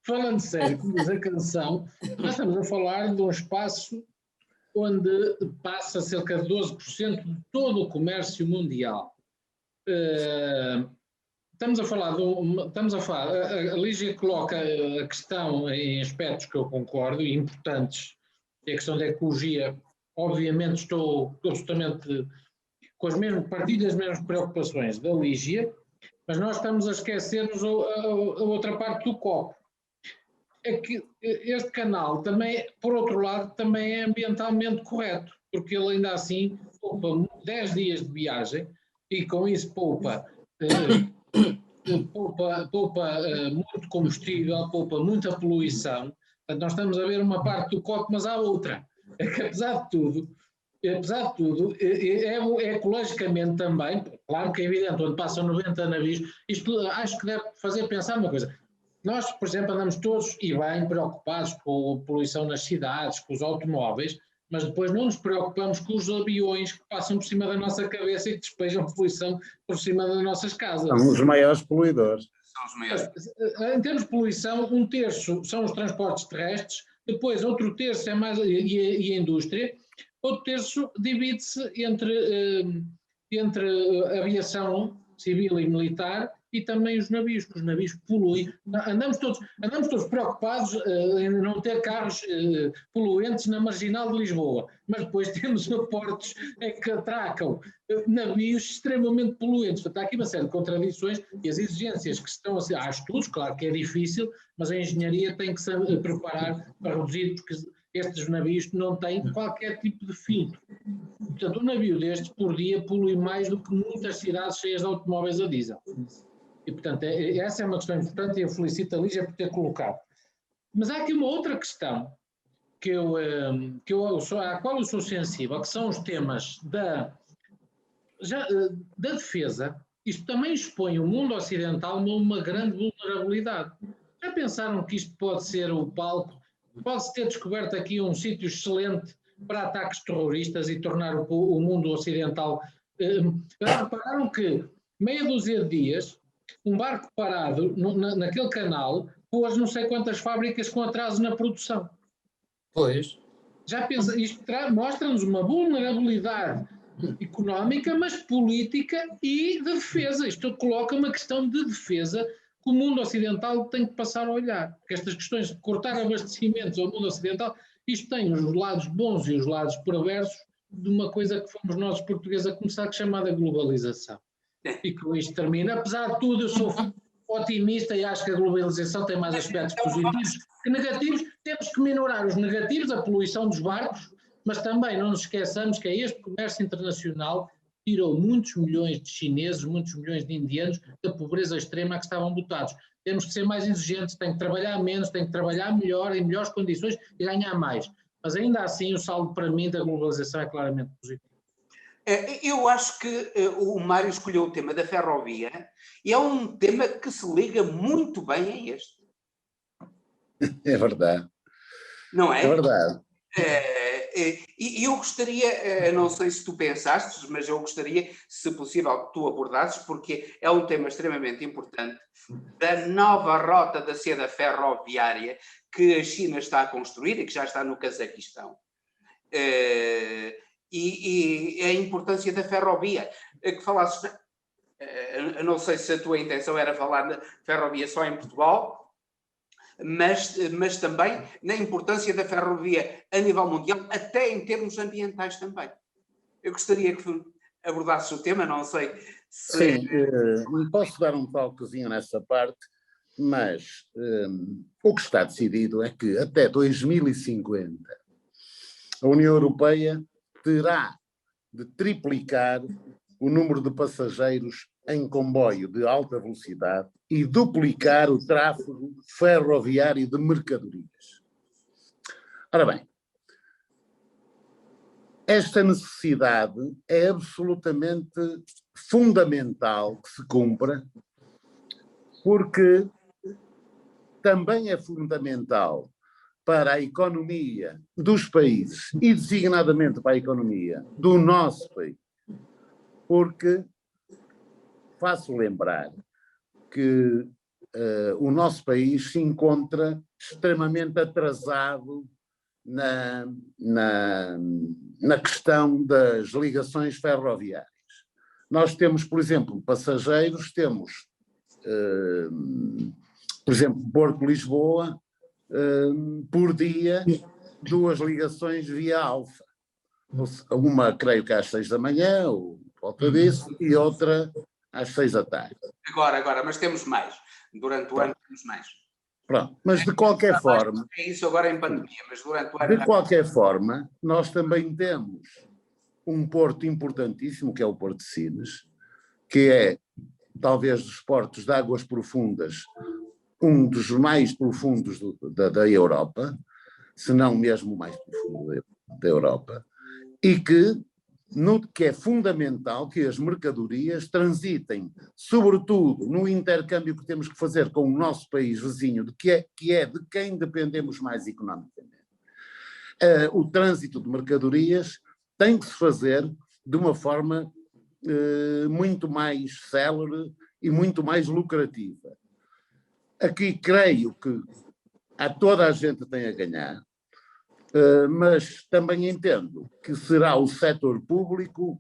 Speaker 3: falando sério, como diz a canção, nós estamos a falar de um espaço onde passa cerca de 12% de todo o comércio mundial. Estamos a falar, a Lígia coloca a questão em aspectos que eu concordo e importantes, e a questão da ecologia, obviamente estou absolutamente com partilho as mesmas preocupações da Lígia, mas nós estamos a esquecer-nos a outra parte do copo. É que este canal também, por outro lado, também é ambientalmente correto, porque ele ainda assim poupa 10 dias de viagem e com isso poupa muito combustível, poupa muita poluição. Portanto, nós estamos a ver uma parte do copo, mas há outra. É que apesar de tudo, é ecologicamente também, claro que é evidente, onde passam 90 navios, isto acho que deve fazer pensar uma coisa. Nós, por exemplo, andamos todos e bem preocupados com a poluição nas cidades, com os automóveis, mas depois não nos preocupamos com os aviões que passam por cima da nossa cabeça e que despejam poluição por cima das noessas casas.
Speaker 5: São os maiores poluidores.
Speaker 2: São os maiores.
Speaker 3: Em termos de poluição, 1/3 são os transportes terrestres, depois outro terço é mais e a indústria, outro terço divide-se entre aviação civil e militar e também os navios, que os navios poluem. Andamos todos preocupados em não ter carros poluentes na marginal de Lisboa, mas depois temos portos que atracam navios extremamente poluentes. Portanto, há aqui uma série de contradições e as exigências que estão a ser... Há estudos, claro que é difícil, mas a engenharia tem que se preparar para reduzir, porque estes navios não têm qualquer tipo de filtro. Portanto, um navio destes por dia polui mais do que muitas cidades cheias de automóveis a diesel. E, portanto, essa é uma questão importante e eu felicito a Lígia por ter colocado. Mas há aqui uma outra questão à qual eu sou sensível, que são os temas da defesa. Isto também expõe o mundo ocidental a uma grande vulnerabilidade. Já pensaram que isto pode ser o palco? Pode-se ter descoberto aqui um sítio excelente para ataques terroristas e tornar o mundo ocidental... repararam que meia dúzia de dias um barco parado naquele canal pôs não sei quantas fábricas com atraso na produção.
Speaker 4: Pois.
Speaker 3: Já pensa, isto mostra-nos uma vulnerabilidade económica, mas política e de defesa. Isto coloca uma questão de defesa que o mundo ocidental tem que passar a olhar. Porque estas questões de cortar abastecimentos ao mundo ocidental, isto tem os lados bons e os lados perversos de uma coisa que fomos nós portugueses a começar, chamada globalização. E com isto termina. Apesar de tudo, eu sou otimista e acho que a globalização tem mais aspectos positivos que negativos. Temos que minorar os negativos, a poluição dos barcos, mas também não nos esqueçamos que este comércio internacional tirou muitos milhões de chineses, muitos milhões de indianos da pobreza extrema a que estavam botados. Temos que ser mais exigentes, tem que trabalhar menos, tem que trabalhar melhor, em melhores condições e ganhar mais. Mas ainda assim o saldo para mim da globalização é claramente positivo.
Speaker 2: Eu acho que o Mário escolheu o tema da ferrovia e é um tema que se liga muito bem a este.
Speaker 5: É verdade.
Speaker 2: Não é?
Speaker 5: É verdade.
Speaker 2: E eu gostaria, não sei se tu pensaste, mas eu gostaria, se possível, que tu abordasses, porque é um tema extremamente importante, da nova rota da seda ferroviária que a China está a construir e que já está no Cazaquistão. E a importância da ferrovia, que falasses, não sei se a tua intenção era falar de ferrovia só em Portugal, mas também na importância da ferrovia a nível mundial, até em termos ambientais também. Eu gostaria que abordasses o tema, não sei se...
Speaker 5: Sim, posso dar um toquezinho nessa parte, mas o que está decidido é que até 2050 a União Europeia terá de triplicar o número de passageiros em comboio de alta velocidade e duplicar o tráfego ferroviário de mercadorias. Ora bem, esta necessidade é absolutamente fundamental que se cumpra, porque também é fundamental para a economia dos países e designadamente para a economia do nosso país, porque faço lembrar que o nosso país se encontra extremamente atrasado na questão das ligações ferroviárias. Nós temos, por exemplo, passageiros, temos, por exemplo, Porto-Lisboa, por dia, 2 ligações via Alfa. Uma, creio que às 6 da manhã, ou volta disso, e outra às 6 da tarde.
Speaker 2: Agora, mas temos mais. Durante o ano temos mais.
Speaker 5: Pronto, mas de qualquer forma...
Speaker 2: É isso agora em pandemia, mas durante o ano...
Speaker 5: De qualquer forma, nós também temos um porto importantíssimo, que é o Porto de Sines, que é, talvez, dos portos de águas profundas, um dos mais profundos da Europa, se não mesmo o mais profundo da Europa, e que é fundamental que as mercadorias transitem, sobretudo no intercâmbio que temos que fazer com o nosso país vizinho, que é de quem dependemos mais economicamente. O trânsito de mercadorias tem que se fazer de uma forma muito mais célere e muito mais lucrativa. Aqui creio que toda a gente tem a ganhar, mas também entendo que será o setor público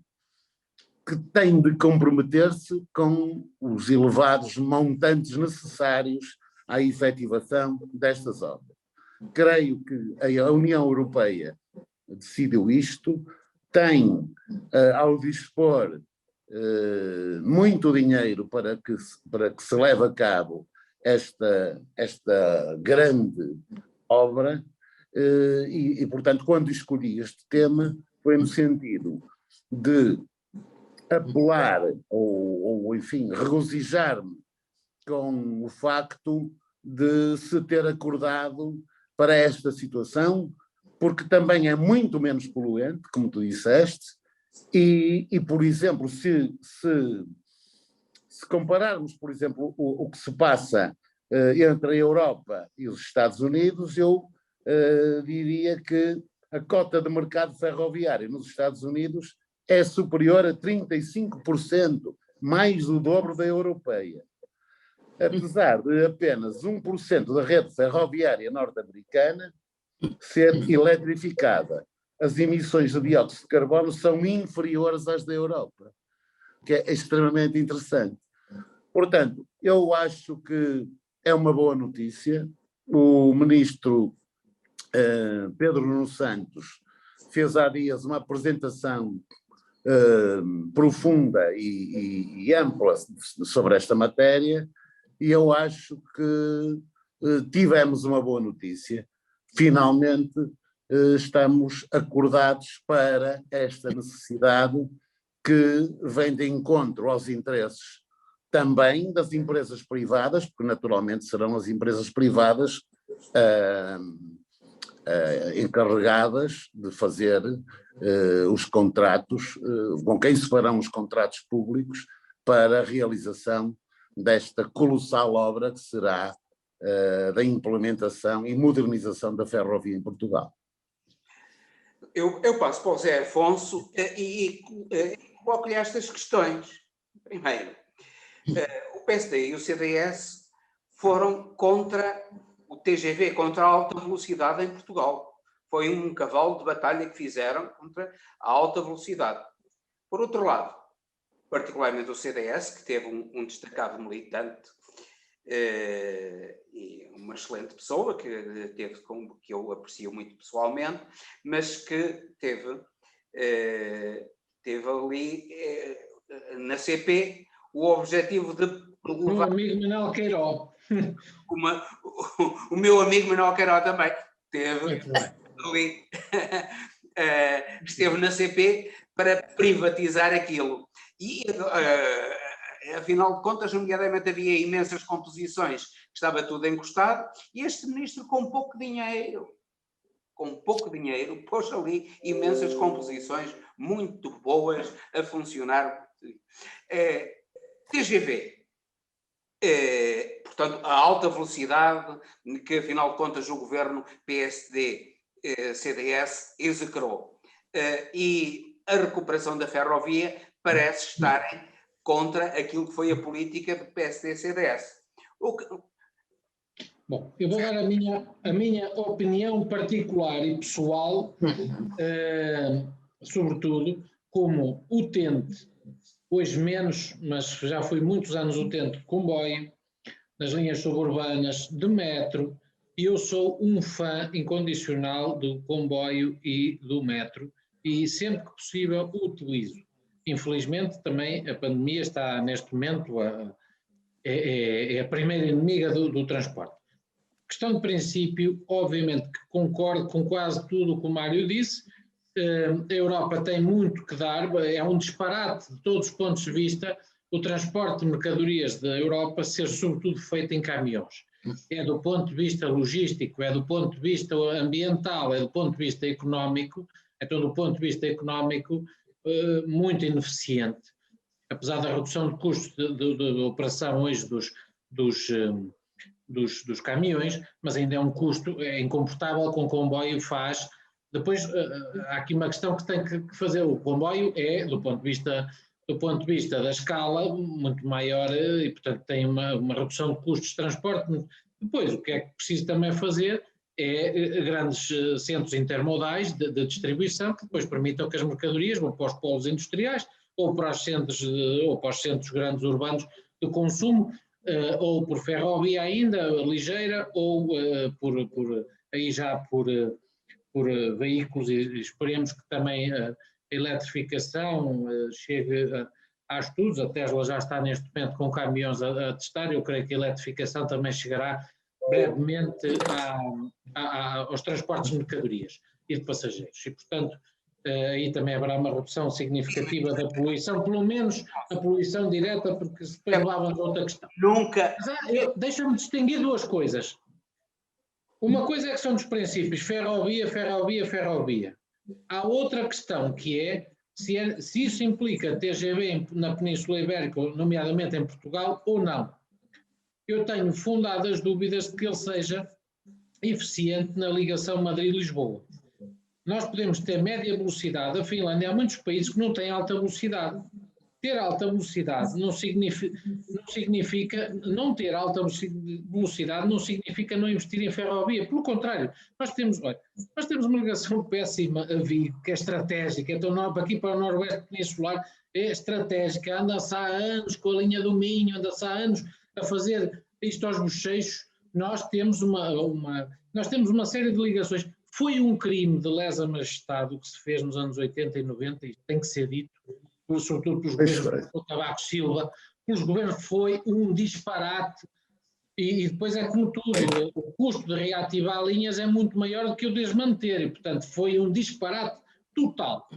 Speaker 5: que tem de comprometer-se com os elevados montantes necessários à efetivação destas obras. Creio que a União Europeia decidiu isto, tem ao dispor muito dinheiro para que se leve a cabo esta grande obra, e, portanto, quando escolhi este tema, foi no sentido de apelar ou enfim, regozijar-me com o facto de se ter acordado para esta situação, porque também é muito menos poluente, como tu disseste, e por exemplo, se compararmos, por exemplo, o que se passa entre a Europa e os Estados Unidos, eu diria que a cota de mercado ferroviário nos Estados Unidos é superior a 35%, mais do dobro da europeia. Apesar de apenas 1% da rede ferroviária norte-americana ser eletrificada, as emissões de dióxido de carbono são inferiores às da Europa, que é extremamente interessante. Portanto, eu acho que é uma boa notícia. O ministro Pedro Nuno Santos fez há dias uma apresentação profunda e ampla sobre esta matéria, e eu acho que tivemos uma boa notícia. Finalmente estamos acordados para esta necessidade que vem de encontro aos interesses também das empresas privadas, porque naturalmente serão as empresas privadas encarregadas de fazer os contratos, com quem se farão os contratos públicos para a realização desta colossal obra que será da implementação e modernização da ferrovia em Portugal.
Speaker 2: Eu passo para o Zé Afonso e coloco-lhe estas questões. Primeiro, o PSD e o CDS foram contra o TGV, contra a alta velocidade em Portugal. Foi um cavalo de batalha que fizeram contra a alta velocidade. Por outro lado, particularmente o CDS, que teve um destacado militante e uma excelente pessoa, que eu aprecio muito pessoalmente, mas que teve ali na CP o objetivo de
Speaker 3: levar... O amigo Manuel Queiró.
Speaker 2: O meu amigo Manuel Queiró também teve ali, esteve na CP para privatizar aquilo. E, afinal de contas, nomeadamente havia imensas composições, estava tudo encostado, e este ministro com pouco dinheiro, pôs ali imensas composições muito boas a funcionar. TGV, portanto, a alta velocidade que, afinal de contas, o governo PSD-CDS execrou, e a recuperação da ferrovia parece estarem contra aquilo que foi a política do PSD-CDS.
Speaker 3: Bom, eu vou dar a minha opinião particular e pessoal, sobretudo, como utente, hoje menos, mas já fui muitos anos utente de comboio, nas linhas suburbanas, de metro, e eu sou um fã incondicional do comboio e do metro, e sempre que possível o utilizo. Infelizmente, também a pandemia está, neste momento, é a primeira inimiga do transporte. Questão de princípio, obviamente que concordo com quase tudo o que o Mário disse. A Europa tem muito que dar, é um disparate de todos os pontos de vista o transporte de mercadorias da Europa ser sobretudo feito em caminhões. É do ponto de vista logístico, é do ponto de vista ambiental, é do ponto de vista económico, então do ponto de vista económico muito ineficiente, apesar da redução de custos de operação hoje dos caminhões, mas ainda é um custo incomportável que um comboio faz. Depois há aqui uma questão que tem que fazer, o comboio é, do ponto de vista da escala, muito maior e portanto tem uma redução de custos de transporte. Depois o que é que preciso também fazer é grandes centros intermodais de distribuição que depois permitam que as mercadorias vão para os polos industriais ou para os centros grandes urbanos de consumo, ou por ferrovia ainda, ligeira, ou por veículos, e esperemos que também a eletrificação chegue a estudos. A Tesla já está neste momento com caminhões a testar, eu creio que a eletrificação também chegará brevemente aos transportes de mercadorias e de passageiros, e portanto aí também haverá uma redução significativa da poluição, pelo menos a poluição direta, porque se depois lá vamos a outra questão. Deixa-me distinguir duas coisas. Uma coisa é que são dos princípios, ferrovia. Há outra questão que é se isso implica TGV na Península Ibérica, nomeadamente em Portugal, ou não. Eu tenho fundadas dúvidas de que ele seja eficiente na ligação Madrid-Lisboa. Nós podemos ter média velocidade, a Finlândia, há muitos países que não têm alta velocidade. Ter alta velocidade não significa não ter alta velocidade, não significa não investir em ferrovia. Pelo contrário, nós temos uma ligação péssima a Vigo, que é estratégica. Então, aqui para o Noroeste Peninsular é estratégica. Anda-se há anos com a linha do Minho, anda-se há anos a fazer isto aos bochechos. Nós temos uma série de ligações. Foi um crime de lesa majestade o que se fez nos anos 80 e 90, e tem que ser dito, sobretudo pelos governos do Cavaco Silva, pelos governos, foi um disparate, e depois é como tudo, o custo de reativar linhas é muito maior do que o de desmanter, e portanto foi um disparate total.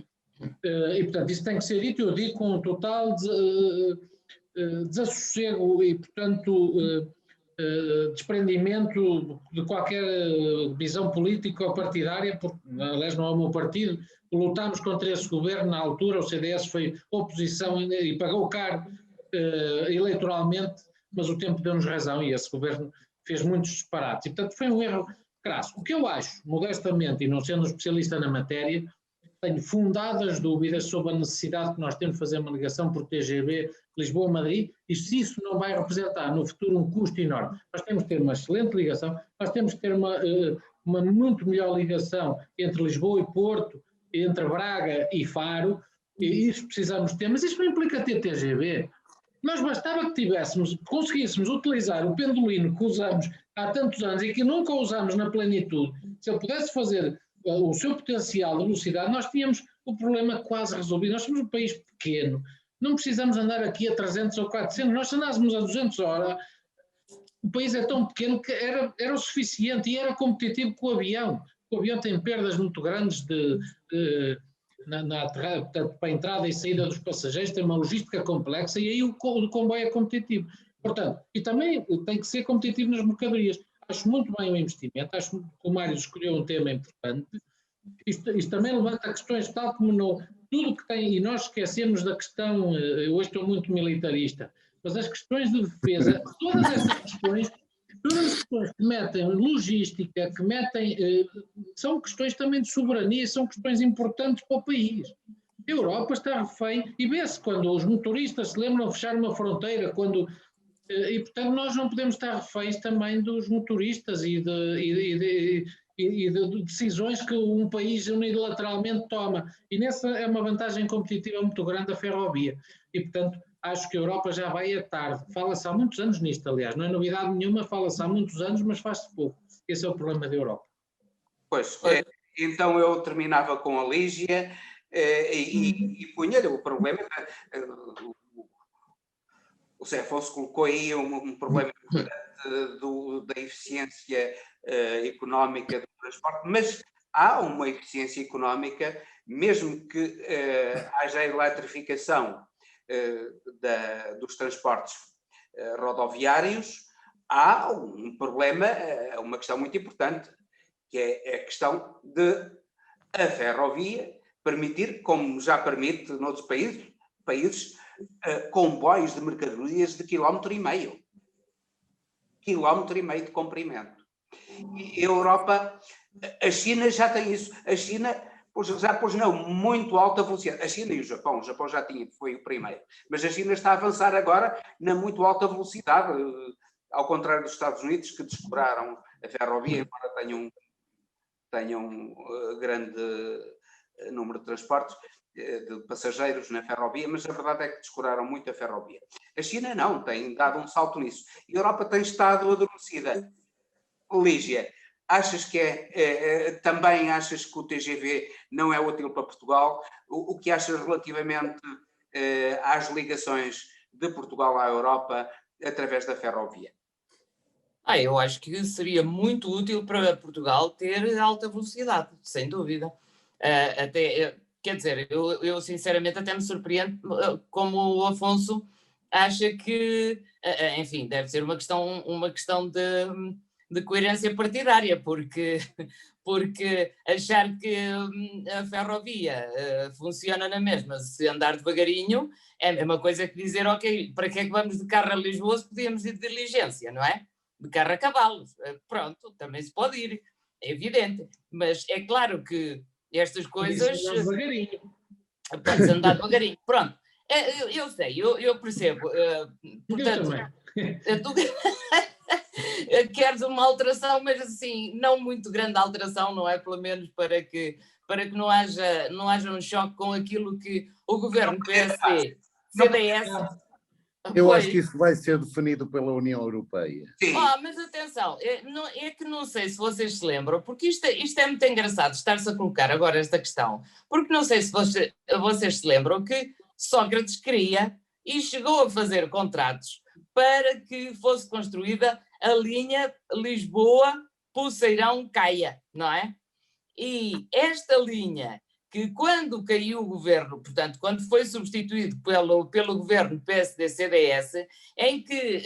Speaker 3: E portanto isso tem que ser dito, eu digo com um total desassossego e portanto desprendimento de qualquer visão política ou partidária, porque aliás não é o meu partido. Lutámos contra esse governo na altura, o CDS foi oposição e pagou caro eleitoralmente, mas o tempo deu-nos razão e esse governo fez muitos disparates. E, portanto, foi um erro crasso. O que eu acho, modestamente, e não sendo um especialista na matéria, tenho fundadas dúvidas sobre a necessidade que nós temos de fazer uma ligação por TGV Lisboa-Madrid e se isso não vai representar no futuro um custo enorme. Nós temos que ter uma excelente ligação, nós temos que ter uma muito melhor ligação entre Lisboa e Porto, entre Braga e Faro, e isso precisamos ter, mas isso não implica ter TGV. Nós bastava que conseguíssemos utilizar o pendolino que usamos há tantos anos e que nunca usamos na plenitude. Se ele pudesse fazer o seu potencial de velocidade, nós tínhamos o problema quase resolvido. Nós somos um país pequeno, não precisamos andar aqui a 300 ou 400, nós se andássemos a 200 horas, o país é tão pequeno que era o suficiente e era competitivo com o avião. O avião tem perdas muito grandes portanto, para a entrada e saída dos passageiros, tem uma logística complexa e aí o comboio é competitivo. Portanto, e também tem que ser competitivo nas mercadorias. Acho muito bem o investimento, acho que o Mário escolheu um tema importante. Isto também levanta questões tal como tudo que tem, e nós esquecemos da questão, eu hoje estou muito militarista, mas as questões de defesa, todas essas questões que metem logística, que metem, são questões também de soberania, são questões importantes para o país. A Europa está refém, e vê-se quando os motoristas se lembram de fechar uma fronteira, quando E, portanto, nós não podemos estar reféns também dos motoristas e de decisões que um país unilateralmente toma. E nessa é uma vantagem competitiva muito grande a ferrovia. E, portanto, acho que a Europa já vai a tarde. Fala-se há muitos anos nisto, aliás. Não é novidade nenhuma, fala-se há muitos anos, mas faz-se pouco. Esse é o problema da Europa.
Speaker 2: Pois, então eu terminava com a Lígia e punha-lhe o problema. O Zé Afonso colocou aí um problema da eficiência económica do transporte, mas há uma eficiência económica, mesmo que haja a eletrificação dos transportes rodoviários, há um problema, uma questão muito importante, que é a questão de a ferrovia permitir, como já permite noutros países comboios de mercadorias de 1,5 km. 1,5 km de comprimento. E a Europa, a China já tem isso. A China já pôs não muito alta velocidade. A China e o Japão já foi o primeiro. Mas a China está a avançar agora na muito alta velocidade, ao contrário dos Estados Unidos, que descobraram a ferrovia, embora tenham grande número de transportes de passageiros na ferrovia, mas a verdade é que descuraram muito a ferrovia. A China não, tem dado um salto nisso. A Europa tem estado adormecida. Lígia, achas que também achas que o TGV não é útil para Portugal? O que achas relativamente às ligações de Portugal à Europa através da ferrovia?
Speaker 4: Eu acho que seria muito útil para Portugal ter alta velocidade, sem dúvida. Quer dizer, eu sinceramente até me surpreendo como o Afonso acha que, enfim, deve ser uma questão de coerência partidária, porque achar que a ferrovia funciona na mesma se andar devagarinho é a mesma coisa que dizer, ok, para que é que vamos de carro a Lisboa se podíamos ir de diligência, não é? De carro a cavalos, pronto, também se pode ir, é evidente, mas é claro que estas coisas... Pode-se andar devagarinho, pronto, eu sei, eu percebo, portanto... Queres uma alteração, mas assim, não muito grande alteração, não é? Pelo menos para que não haja um choque com aquilo que o governo PSD, CDS...
Speaker 5: Eu acho que isso vai ser definido pela União Europeia.
Speaker 4: Mas atenção, é que não sei se vocês se lembram, porque isto é muito engraçado estar-se a colocar agora esta questão, porque não sei se vocês se lembram que Sócrates queria e chegou a fazer contratos para que fosse construída a linha Lisboa-Poceirão-Caia, não é? E esta linha, que quando caiu o governo, portanto, quando foi substituído pelo governo PSD-CDS, em que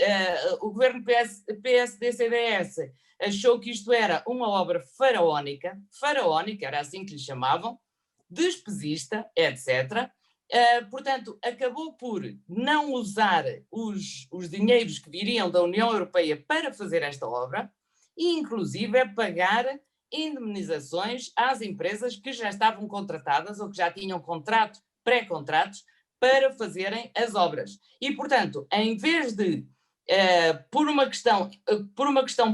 Speaker 4: o governo PSD-CDS achou que isto era uma obra faraónica, era assim que lhe chamavam, despesista, etc., portanto, acabou por não usar os dinheiros que viriam da União Europeia para fazer esta obra e, inclusive, pagar indemnizações às empresas que já estavam contratadas ou que já tinham pré-contratos para fazerem as obras. E, portanto, em vez de, por uma questão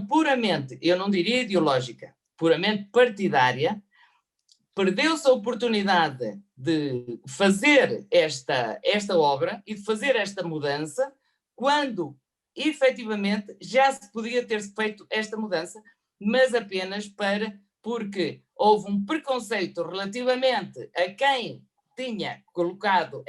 Speaker 4: puramente, eu não diria ideológica, puramente partidária, perdeu-se a oportunidade de fazer esta obra e de fazer esta mudança quando, efetivamente, já se podia ter feito esta mudança, mas apenas porque houve um preconceito relativamente a quem tinha colocado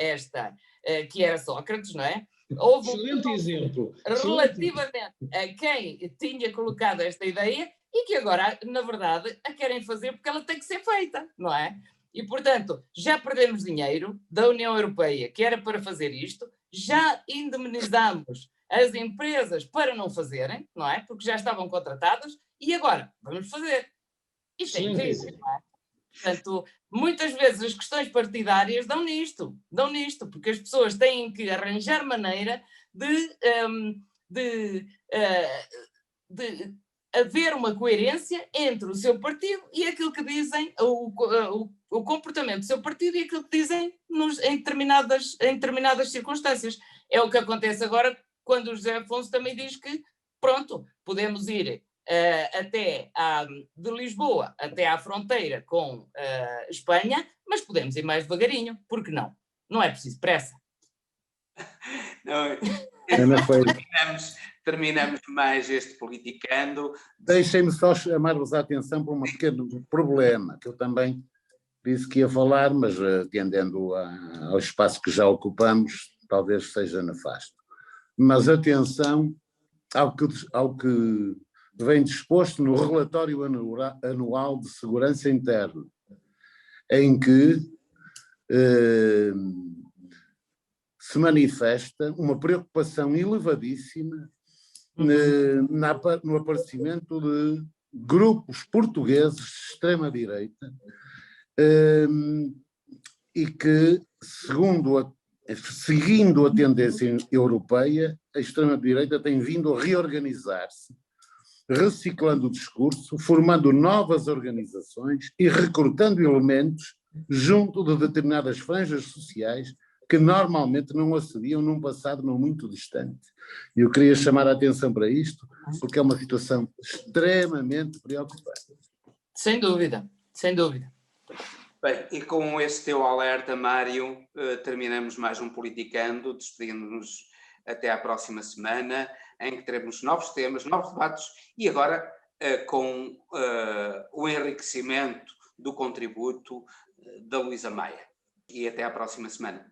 Speaker 4: que era Sócrates, não é? Houve
Speaker 3: excelente exemplo.
Speaker 4: Relativamente a quem tinha colocado esta ideia e que agora, na verdade, a querem fazer porque ela tem que ser feita, não é? E, portanto, já perdemos dinheiro da União Europeia, que era para fazer isto, já indemnizamos as empresas para não fazerem, não é? Porque já estavam contratadas, e agora vamos fazer. Isto é incrível, não é? Portanto, muitas vezes as questões partidárias dão nisto, porque as pessoas têm que arranjar maneira de haver uma coerência entre o seu partido e aquilo que dizem, o comportamento do seu partido e aquilo que dizem em determinadas circunstâncias. É o que acontece agora quando o José Afonso também diz que, pronto, podemos ir de Lisboa até à fronteira com Espanha, mas podemos ir mais devagarinho, porque não? Não é preciso pressa.
Speaker 2: Não, terminamos mais este politicando.
Speaker 5: Deixem-me só chamar-vos a atenção para um pequeno problema, que eu também disse que ia falar, mas atendendo ao espaço que já ocupamos, talvez seja nefasto. Mas atenção ao que vem disposto no relatório anual de segurança interna, em que se manifesta uma preocupação elevadíssima no aparecimento de grupos portugueses de extrema-direita e que, seguindo a tendência europeia, a extrema-direita tem vindo a reorganizar-se, reciclando o discurso, formando novas organizações e recrutando elementos junto de determinadas franjas sociais que normalmente não acediam num passado não muito distante. E eu queria chamar a atenção para isto, porque é uma situação extremamente preocupante.
Speaker 4: Sem dúvida, sem dúvida.
Speaker 2: Bem, e com esse teu alerta, Mário, terminamos mais um Politicando, despedindo-nos até à próxima semana, em que teremos novos temas, novos debates, e agora com o enriquecimento do contributo da Luísa Maia. E até à próxima semana.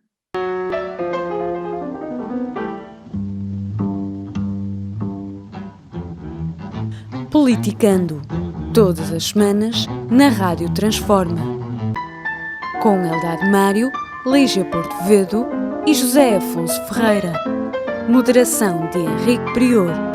Speaker 1: Politicando, todas as semanas, na Rádio Transforma. Com Eldad Mário, Lígia Porto Vedo e José Afonso Ferreira. Moderação de Henrique Prior.